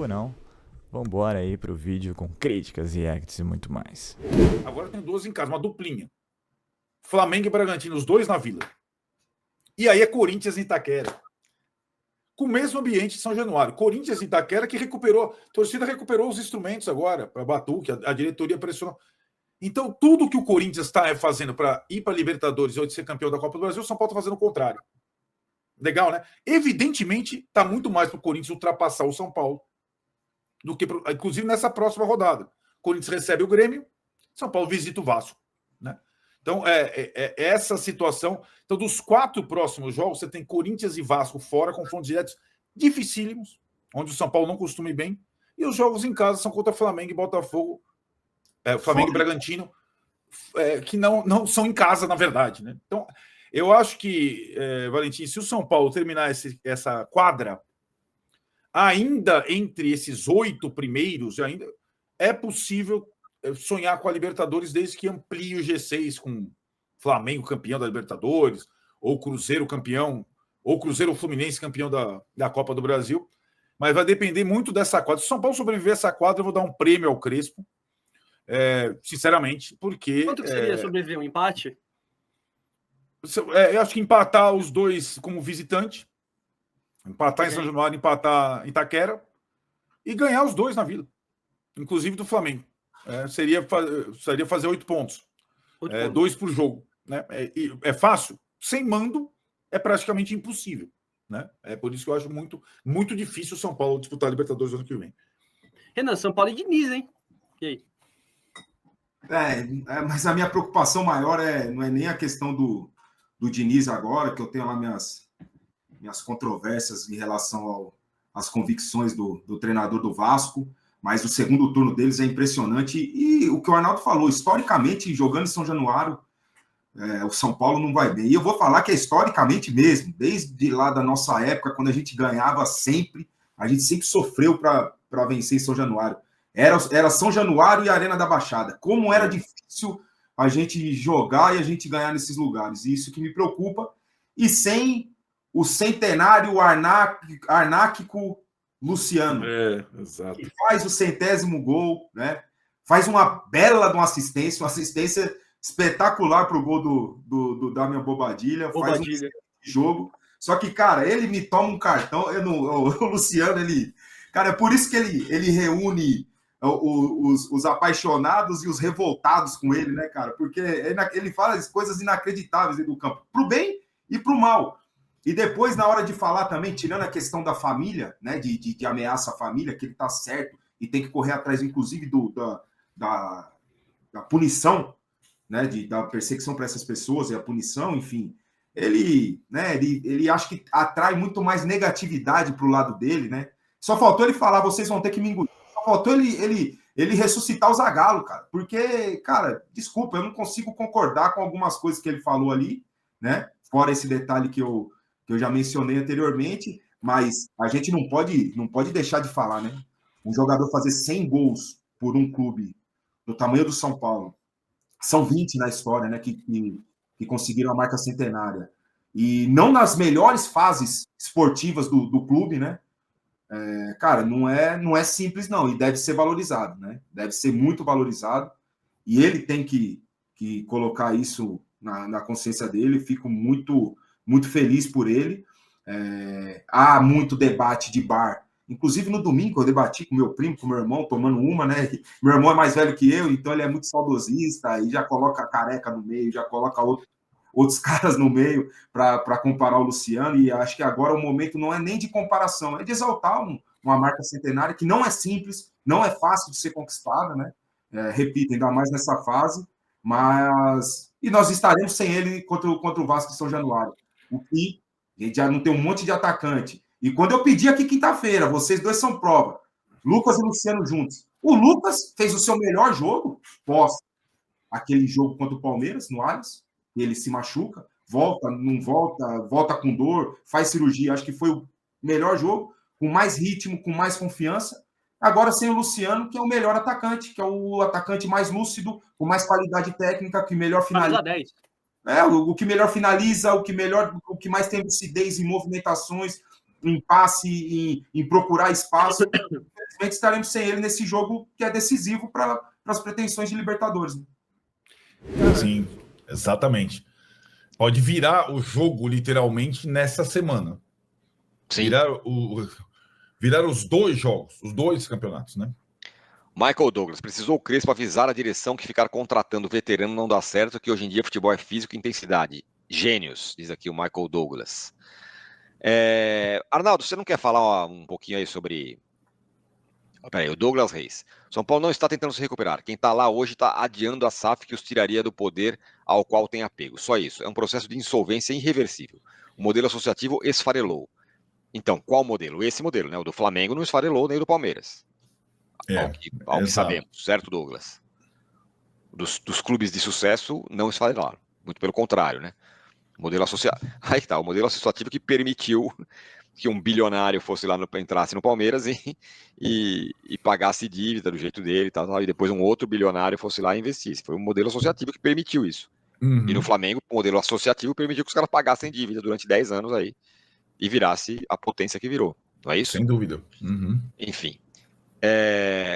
tempo não. Vambora aí pro vídeo com críticas, reacts e muito mais. Agora tem 12 em casa, uma duplinha. Flamengo e Bragantino, os dois na Vila. E aí é Corinthians e Itaquera. Com o mesmo ambiente de São Januário. Corinthians e Itaquera que recuperou, a torcida recuperou os instrumentos agora, para Batuque, a diretoria pressionou. Então, tudo que o Corinthians está fazendo para ir para a Libertadores ou de ser campeão da Copa do Brasil, o São Paulo está fazendo o contrário. Legal, né? Evidentemente, está muito mais para o Corinthians ultrapassar o São Paulo do que, inclusive, nessa próxima rodada. O Corinthians recebe o Grêmio, São Paulo visita o Vasco, né? Então, é essa situação. Então, dos 4 próximos jogos, você tem Corinthians e Vasco fora, confrontos diretos dificílimos, onde o São Paulo não costuma ir bem, e os jogos em casa são contra Flamengo e Botafogo, Flamengo e Bragantino, que não são em casa, na verdade, né? Então, eu acho que, Valentim, se o São Paulo terminar essa quadra, ainda entre esses 8 primeiros, ainda é possível sonhar com a Libertadores desde que amplie o G6 com Flamengo campeão da Libertadores, ou Cruzeiro campeão, ou Cruzeiro Fluminense campeão da Copa do Brasil. Mas vai depender muito dessa quadra. Se o São Paulo sobreviver a essa quadra, eu vou dar um prêmio ao Crespo, sinceramente, porque... Quanto que seria sobreviver? Um empate? Eu acho que empatar os dois como visitante, empatar em São Januário, empatar em Itaquera, e ganhar os dois na Vila, inclusive do Flamengo. Seria fazer 8 pontos. 2 por jogo. Né? É fácil? Sem mando, é praticamente impossível. Né? É por isso que eu acho muito, muito difícil o São Paulo disputar a Libertadores no ano que vem. Renan, São Paulo e Diniz, hein? E aí? Mas a minha preocupação maior não é nem a questão do Diniz agora, que eu tenho lá minhas controvérsias em relação às convicções do treinador do Vasco, mas o segundo turno deles é impressionante. E o que o Arnaldo falou, historicamente, jogando em São Januário, o São Paulo não vai bem. E eu vou falar que é historicamente mesmo, desde lá da nossa época, quando a gente ganhava sempre, a gente sempre sofreu para vencer em São Januário. Era São Januário e Arena da Baixada. Como era difícil a gente jogar e a gente ganhar nesses lugares. E isso que me preocupa. E sem o centenário arnáquico Luciano, exato. que faz o 100º gol, né? Faz uma bela de uma assistência espetacular para o gol do Damian Bobadilla. Faz um jogo. Só que, cara, ele me toma um cartão. O Luciano, cara, é por isso que ele reúne os apaixonados e os revoltados com ele, né, cara? Porque ele fala coisas inacreditáveis dentro do campo, pro bem e pro mal. E depois, na hora de falar também, tirando a questão da família, né, de ameaça à família, que ele tá certo e tem que correr atrás, inclusive, da punição, né, da perseguição para essas pessoas e a punição, enfim. Ele acha que atrai muito mais negatividade pro lado dele, né? Só faltou ele falar, vocês vão ter que me engolir. Só faltou ele ressuscitar o Zagallo, cara. Porque, cara, desculpa, eu não consigo concordar com algumas coisas que ele falou ali, né? Fora esse detalhe que eu já mencionei anteriormente, mas a gente não pode deixar de falar, né? Um jogador fazer 100 gols por um clube do tamanho do São Paulo, são 20 na história, né? Que conseguiram a marca centenária. E não nas melhores fases esportivas do clube, né? Cara, não é simples, não. E deve ser valorizado, né? Deve ser muito valorizado. E ele tem que colocar isso na consciência dele. Fico muito, muito feliz por ele. Há muito debate de bar. Inclusive, no domingo, eu debati com meu primo, com meu irmão, tomando uma, né? Meu irmão é mais velho que eu, então ele é muito saudosista, e já coloca a Careca no meio, já coloca outros caras no meio para comparar o Luciano, e acho que agora o momento não é nem de comparação, é de exaltar uma marca centenária que não é simples, não é fácil de ser conquistada, né? Repito, ainda mais nessa fase, e nós estaremos sem ele contra o Vasco de São Januário. O que a gente já não tem um monte de atacante. E quando eu pedi aqui quinta-feira, vocês dois são prova, Lucas e Luciano juntos. O Lucas fez o seu melhor jogo pós aquele jogo contra o Palmeiras, no Allianz, e ele se machuca, volta, não volta, volta com dor, faz cirurgia. Acho que foi o melhor jogo, com mais ritmo, com mais confiança. Agora sem o Luciano, que é o melhor atacante, que é o atacante mais lúcido, com mais qualidade técnica, que melhor finaliza. O que melhor finaliza, o que mais tem lucidez em movimentações, em passe, em procurar espaço. infelizmente estaremos sem ele nesse jogo que é decisivo para as pretensões de Libertadores. Né? Sim, exatamente. Pode virar o jogo, literalmente, nessa semana. Sim. Virar os dois jogos, os dois campeonatos, né? Michael Douglas, precisou o Crespo avisar a direção que ficar contratando veterano não dá certo, que hoje em dia futebol é físico e intensidade. Gênios, diz aqui o Michael Douglas. Arnaldo, você não quer falar um pouquinho aí sobre... Peraí, o Douglas Reis. São Paulo não está tentando se recuperar. Quem está lá hoje está adiando a SAF que os tiraria do poder ao qual tem apego. Só isso. É um processo de insolvência irreversível. O modelo associativo esfarelou. Então, qual modelo? Esse modelo, né? O do Flamengo não esfarelou, nem o do Palmeiras. Ao que sabemos, certo, Douglas? Dos clubes de sucesso não esfarelaram. Muito pelo contrário, né? O modelo associativo. Aí está, o modelo associativo que permitiu que um bilionário fosse lá, entrasse no Palmeiras e pagasse dívida do jeito dele e tal, e depois um outro bilionário fosse lá e investisse. Foi um modelo associativo que permitiu isso. Uhum. E no Flamengo, o modelo associativo permitiu que os caras pagassem dívida durante 10 anos aí e virasse a potência que virou. Não é isso? Sem dúvida. Uhum. Enfim.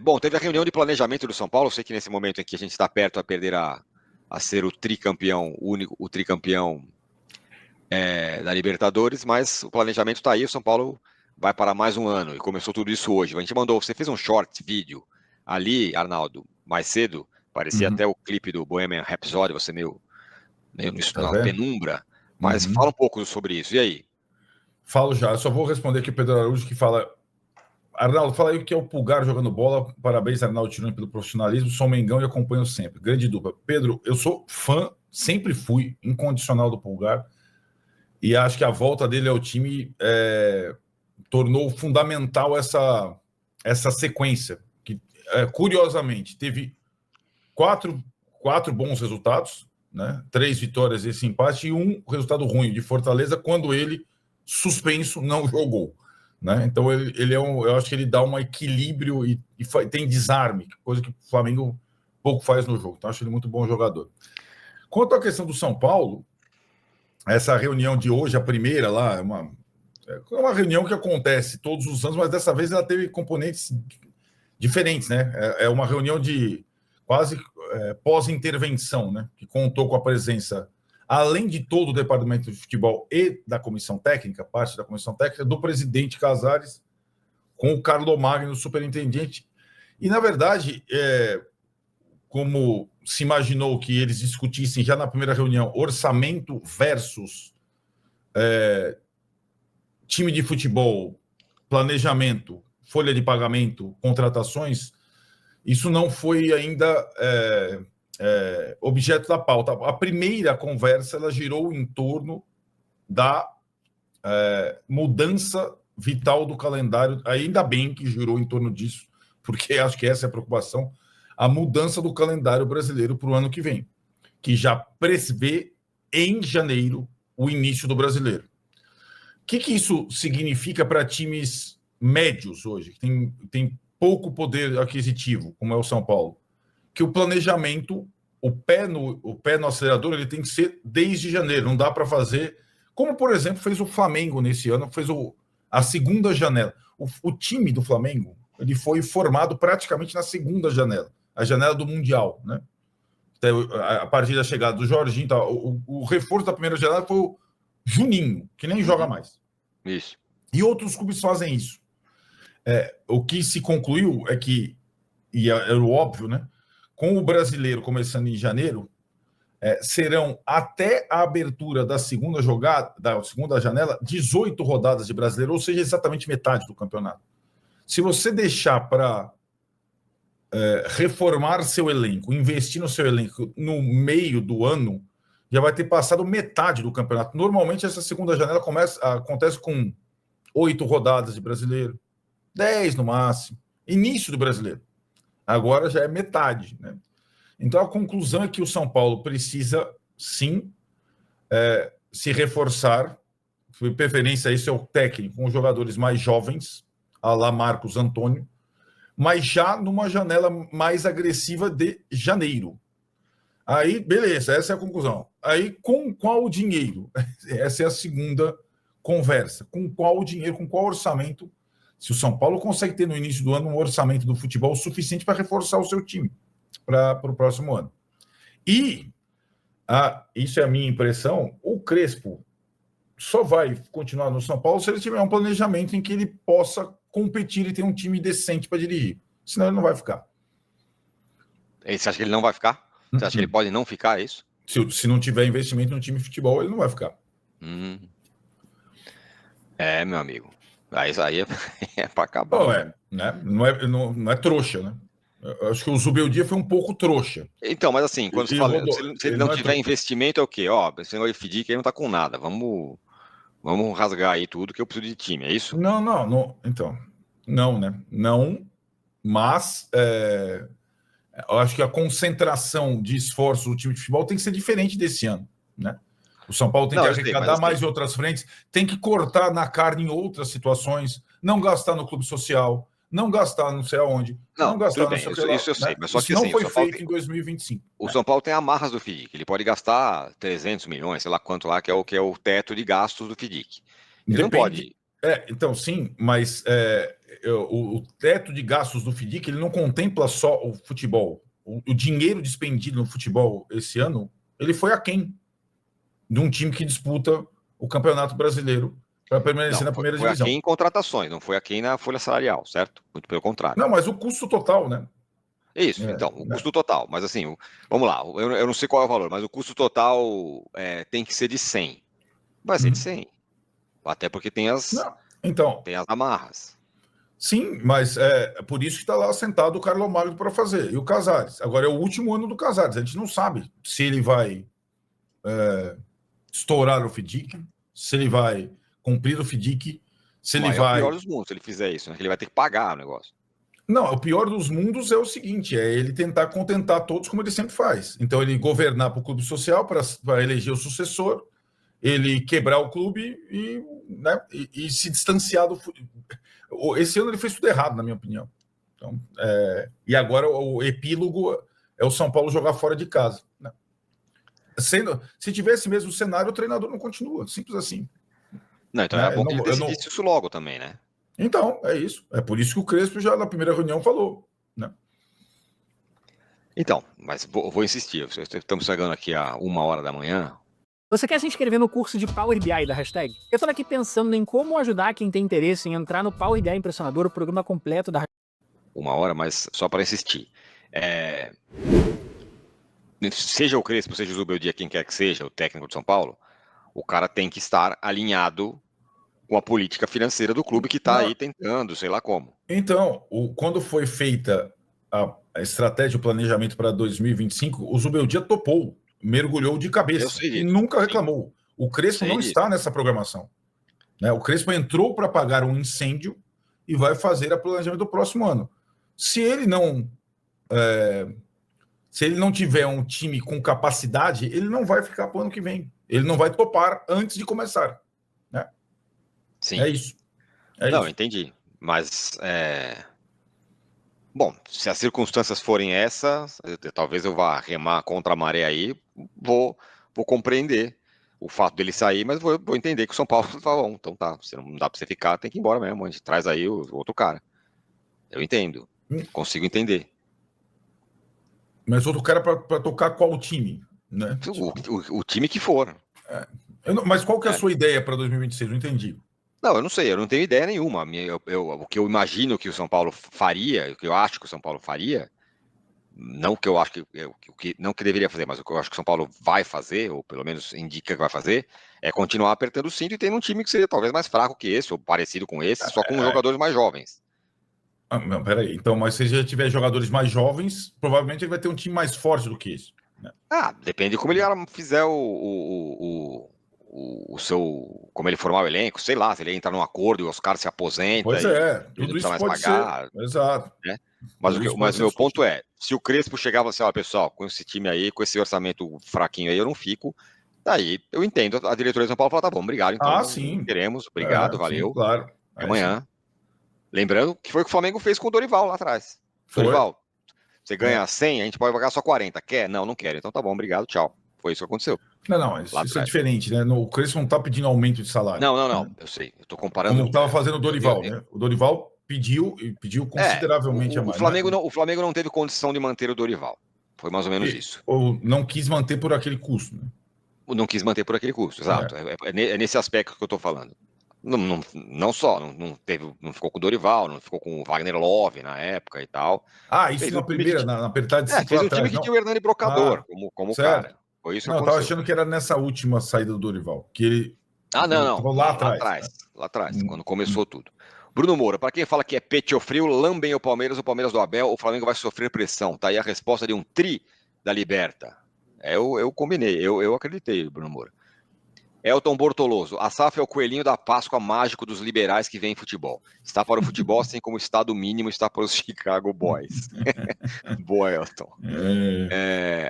Bom, teve a reunião de planejamento do São Paulo. Eu sei que nesse momento em que a gente está perto a perder a ser o tricampeão único, o tricampeão da Libertadores, mas o planejamento está aí. O São Paulo vai para mais um ano e começou tudo isso hoje. A gente você fez um short vídeo ali, Arnaldo, mais cedo. Parecia até o clipe do Bohemian Rhapsody, você meio na penumbra. Mas fala um pouco sobre isso. E aí? Falo já. Eu só vou responder aqui o Pedro Araújo, que fala... Arnaldo, fala aí o que é o Pulgar jogando bola. Parabéns, Arnaldo Tironi, pelo profissionalismo. Sou Mengão e acompanho sempre. Grande dupla. Pedro, eu sou fã, sempre fui, incondicional do Pulgar. E acho que a volta dele ao time tornou fundamental essa sequência. Que, curiosamente, teve quatro bons resultados, né? 3 vitórias e esse empate, e um resultado ruim de Fortaleza, quando ele, suspenso, não jogou. Né? Então, eu acho que ele dá um equilíbrio e tem desarme, coisa que o Flamengo pouco faz no jogo. Então, acho ele muito bom jogador. Quanto à questão do São Paulo, essa reunião de hoje, a primeira lá, é uma reunião que acontece todos os anos, mas dessa vez ela teve componentes diferentes, né? É uma reunião de quase pós-intervenção, né? Que contou com a presença, além de todo o departamento de futebol e da comissão técnica, parte da comissão técnica, do presidente Casares, com o Carlo Magno, superintendente. E, na verdade, como se imaginou que eles discutissem já na primeira reunião orçamento versus time de futebol, planejamento, folha de pagamento, contratações, isso não foi ainda objeto da pauta. A primeira conversa ela girou em torno da mudança vital do calendário. Ainda bem que girou em torno disso, porque acho que essa é a preocupação, a mudança do calendário brasileiro para o ano que vem, que já prevê em janeiro o início do brasileiro. O que isso significa para times médios hoje, que tem pouco poder aquisitivo, como é o São Paulo? Que o planejamento, o pé no acelerador, ele tem que ser desde janeiro. Não dá para fazer, como, por exemplo, fez o Flamengo nesse ano, fez a segunda janela. O time do Flamengo ele foi formado praticamente na segunda janela, a janela do Mundial, né? A partir da chegada do Jorginho, o reforço da primeira janela foi o Juninho, que nem joga mais. Isso. E outros clubes fazem isso. O que se concluiu é que, e é o óbvio, né? Com o brasileiro começando em janeiro, serão até a abertura da segunda janela, 18 rodadas de brasileiro, ou seja, exatamente metade do campeonato. Se você deixar para reformar seu elenco, investir no seu elenco no meio do ano, já vai ter passado metade do campeonato. Normalmente, essa segunda janela acontece com 8 rodadas de brasileiro, 10 no máximo, início do brasileiro. Agora já é metade, né? Então, a conclusão é que o São Paulo precisa, sim, se reforçar, por preferência, esse é o técnico, com os jogadores mais jovens, a lá Marcos Antônio, mas já numa janela mais agressiva de janeiro. Aí, beleza, essa é a conclusão. Aí, com qual dinheiro? Essa é a segunda conversa. Com qual dinheiro, com qual orçamento Se o São Paulo consegue ter no início do ano um orçamento do futebol suficiente para reforçar o seu time para o próximo ano. E, isso é a minha impressão, o Crespo só vai continuar no São Paulo se ele tiver um planejamento em que ele possa competir e ter um time decente para dirigir. Senão ele não vai ficar. Você acha que ele não vai ficar? Você acha que ele pode não ficar, é isso? Se não tiver investimento no time de futebol, ele não vai ficar. Meu amigo. Aí é para acabar. Não é trouxa, né? Eu acho que o Zubeldia foi um pouco trouxa. Então, mas assim, quando você fala, se ele não tiver investimento, é o quê? Esse negócio de FDIC aí não tá com nada. Vamos rasgar aí tudo que eu preciso de time, é isso? Não. Então, não, né? Não, mas eu acho que a concentração de esforço do time de futebol tem que ser diferente desse ano, né? O São Paulo tem que arrecadar mais em outras frentes, tem que cortar na carne em outras situações, não gastar no clube social, não gastar não sei aonde, não gastar no seu isso eu sei, mas só que não assim, foi feito em 2025. O São Paulo tem amarras do FDIC, ele pode gastar 300 milhões, sei lá quanto lá, que é o teto de gastos do FDIC. Ele não pode... Então, sim, mas o teto de gastos do FDIC, ele não contempla só o futebol. O dinheiro despendido no futebol esse ano, ele foi aquém de um time que disputa o Campeonato Brasileiro para permanecer na primeira divisão. Foi aquém em contratações, não foi aquém na folha salarial, certo? Muito pelo contrário. Não, mas o custo total, né? Isso, então, o custo total. Mas assim, vamos lá, eu não sei qual é o valor, mas o custo total tem que ser de 100. Vai ser de 100. Até porque tem as amarras. Sim, mas é por isso que está lá sentado o Carlos Magno para fazer. E o Casares. Agora é o último ano do Casares. A gente não sabe se ele vai estourar o FDIC, se ele vai cumprir o FDIC, se ele vai... É o pior dos mundos se ele fizer isso, né? Ele vai ter que pagar o negócio. Não, o pior dos mundos é o seguinte, é ele tentar contentar todos como ele sempre faz. Então ele governar para o clube social, para eleger o sucessor, ele quebrar o clube e se distanciar do... Esse ano ele fez tudo errado, na minha opinião. Então, e agora o epílogo é o São Paulo jogar fora de casa, né? Se tivesse mesmo o cenário, o treinador não continua, simples assim. Não, então é bom que ele decidisse isso logo também, né? Então, é isso. É por isso que o Crespo já na primeira reunião falou, né? Então, mas vou insistir. Estamos chegando aqui a 1h da manhã. Você quer se inscrever no curso de Power BI da Hashtag? Eu estou aqui pensando em como ajudar quem tem interesse em entrar no Power BI Impressionador, o programa completo da 1h, mas só para insistir. Seja o Crespo, seja o Zubeldia, quem quer que seja, o técnico de São Paulo, o cara tem que estar alinhado com a política financeira do clube que está aí tentando, sei lá como. Então, quando foi feita a estratégia, o planejamento para 2025, o Zubeldia topou, mergulhou de cabeça e nunca reclamou. O Crespo não está nessa programação, né? O Crespo entrou para pagar um incêndio e vai fazer a planejamento do próximo ano. Se ele não tiver um time com capacidade, ele não vai ficar para o ano que vem. Ele não vai topar antes de começar, né? Sim. É isso. Não, entendi. Mas, bom, se as circunstâncias forem essas, talvez eu vá remar contra a maré aí, vou compreender o fato dele sair, mas vou entender que o São Paulo tá bom. Então tá, se não dá para você ficar, tem que ir embora mesmo. A gente traz aí o outro cara. Eu entendo. Consigo entender. Mas outro cara para tocar qual time, né? O time que for. Mas qual que é a sua ideia para 2026? Não entendi. Não, eu não sei, eu não tenho ideia nenhuma. O que eu imagino que o São Paulo faria, o que eu acho que o São Paulo faria, não que eu acho não que deveria fazer, mas o que eu acho que o São Paulo vai fazer, ou pelo menos indica que vai fazer, é continuar apertando o cinto e ter um time que seria talvez mais fraco que esse, ou parecido com esse, só com jogadores mais jovens. Não, peraí. Então, mas se ele já tiver jogadores mais jovens, provavelmente ele vai ter um time mais forte do que esse, né? Depende de como ele fizer o como ele formar o elenco, sei lá, se ele entrar num acordo e os caras se aposentam. Pois tudo isso pode pagar, ser. Exato. Né? Mas o meu ponto é, se o Crespo chegava assim, pessoal, com esse time aí, com esse orçamento fraquinho aí, eu não fico. Daí eu entendo, a diretoria de São Paulo fala, tá bom, obrigado, então. Sim. Queremos, obrigado, valeu. Sim, claro. Amanhã. Lembrando que foi o que o Flamengo fez com o Dorival lá atrás. Dorival, você ganha 100, a gente pode pagar só 40. Quer? Não quero. Então tá bom, obrigado, tchau. Foi isso que aconteceu. Não, isso é atrás. diferente, né? O Crespo não está pedindo aumento de salário. Não, eu sei. Eu tô comparando. Como estava fazendo o Dorival, né? O Dorival pediu consideravelmente a mais. O Flamengo não teve condição de manter o Dorival. Foi mais ou menos isso. Ou não quis manter por aquele custo, né? Não quis manter por aquele custo, exato. É nesse aspecto que eu estou falando. Não ficou com o Dorival, não ficou com o Wagner Love na época e tal. Isso na primeira, na apertada de 5 fez um atrás, time que tinha o Hernani Brocador como cara. Foi isso que eu aconteceu. tava achando que era nessa última saída do Dorival, que ele não. Lá atrás, quando começou tudo. Bruno Moura, para quem fala que é pete ou frio, lambem o Palmeiras do Abel, o Flamengo vai sofrer pressão. Tá aí a resposta de um tri da Liberta. Eu combinei, eu acreditei, Bruno Moura. Elton Bortoloso, a SAF é o coelhinho da Páscoa mágico dos liberais que vem em futebol. Está para o futebol, assim como o estado mínimo está para os Chicago Boys. Boa, Elton.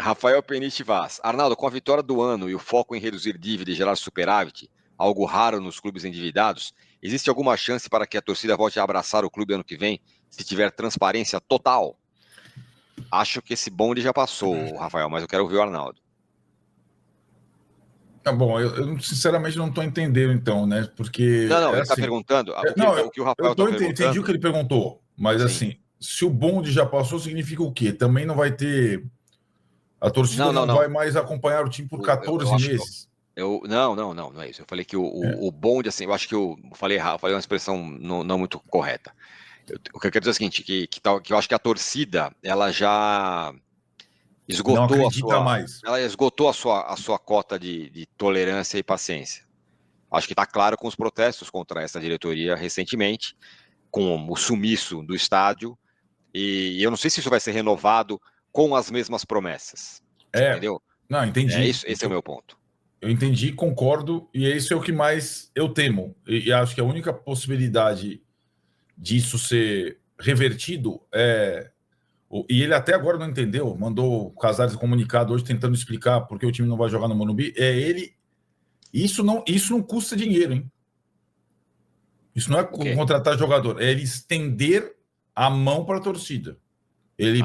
Rafael Penite Vaz. Arnaldo, com a vitória do ano e o foco em reduzir dívida e gerar superávit, algo raro nos clubes endividados, existe alguma chance para que a torcida volte a abraçar o clube ano que vem, se tiver transparência total? Acho que esse bonde já passou, Rafael, mas eu quero ouvir o Arnaldo. Bom, eu sinceramente não estou entendendo, então, né? Porque. Ele está perguntando. O que o Rafael está perguntando. Entendi o que ele perguntou, mas assim, se o bonde já passou, significa o quê? Também não vai ter. A torcida não vai mais acompanhar o time por 14 meses. Não é isso. Eu falei que o bonde, assim, eu acho que eu falei errado, falei uma expressão não muito correta. O que eu quero dizer é o seguinte, que eu acho que a torcida, ela já esgotou a sua cota de tolerância e paciência. Acho que está claro com os protestos contra essa diretoria recentemente, com o sumiço do estádio, e eu não sei se isso vai ser renovado com as mesmas promessas. Entendeu? Não, entendi. Esse é o meu ponto. Eu entendi, concordo, e isso é o que mais eu temo. E acho que a única possibilidade disso ser revertido é... E ele até agora não entendeu, mandou o Casares comunicado hoje tentando explicar por que o time não vai jogar no Morumbi. Isso não custa dinheiro, hein? Isso não é contratar jogador, é ele estender a mão para a torcida. Ele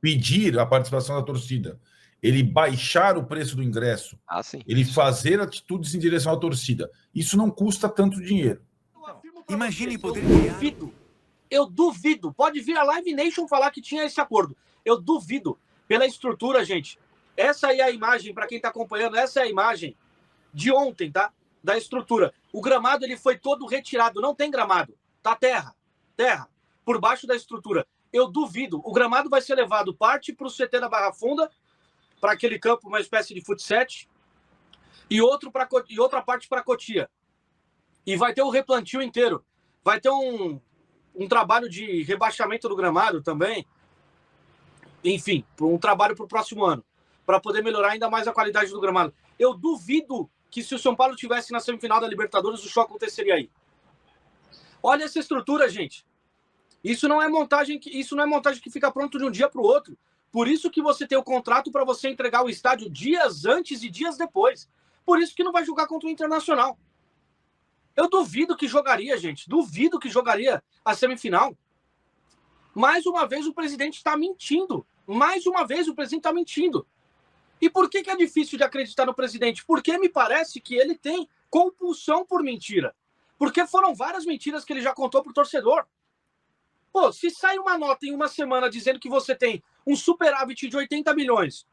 pedir a participação da torcida. Ele baixar o preço do ingresso. Ele fazer atitudes em direção à torcida. Isso não custa tanto dinheiro. Imagine poder... Eu duvido. Pode vir a Live Nation falar que tinha esse acordo. Eu duvido. Pela estrutura, gente. Essa aí é a imagem, para quem está acompanhando, essa é a imagem de ontem, tá? Da estrutura. O gramado, ele foi todo retirado. Não tem gramado. Tá terra. Por baixo da estrutura. Eu duvido. O gramado vai ser levado parte para o CT da Barra Funda, para aquele campo, uma espécie de fut-7, e outra parte para Cotia. E vai ter o replantio inteiro. Vai ter um trabalho de rebaixamento do gramado também. Enfim, um trabalho para o próximo ano, para poder melhorar ainda mais a qualidade do gramado. Eu duvido que se o São Paulo tivesse na semifinal da Libertadores, o show aconteceria aí. Olha essa estrutura, gente. Isso não é montagem que fica pronto de um dia para o outro. Por isso que você tem o contrato para você entregar o estádio dias antes e dias depois. Por isso que não vai jogar contra o Internacional. Eu duvido que jogaria, gente. Duvido que jogaria a semifinal. Mais uma vez o presidente está mentindo. Mais uma vez o presidente está mentindo. E por que é difícil de acreditar no presidente? Porque me parece que ele tem compulsão por mentira. Porque foram várias mentiras que ele já contou pro torcedor. Pô, se sai uma nota em uma semana dizendo que você tem um superávit de 80 milhões,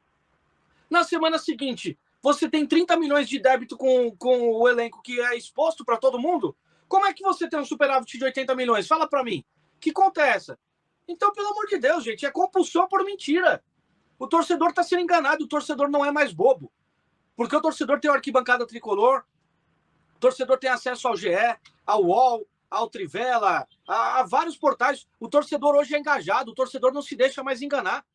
na semana seguinte você tem 30 milhões de débito com o elenco que é exposto para todo mundo, como é que você tem um superávit de 80 milhões? Fala para mim. Que conta é essa? Então, pelo amor de Deus, gente, é compulsão por mentira. O torcedor está sendo enganado, o torcedor não é mais bobo. Porque o torcedor tem o arquibancada tricolor, o torcedor tem acesso ao GE, ao UOL, ao Trivela, a vários portais. O torcedor hoje é engajado, o torcedor não se deixa mais enganar.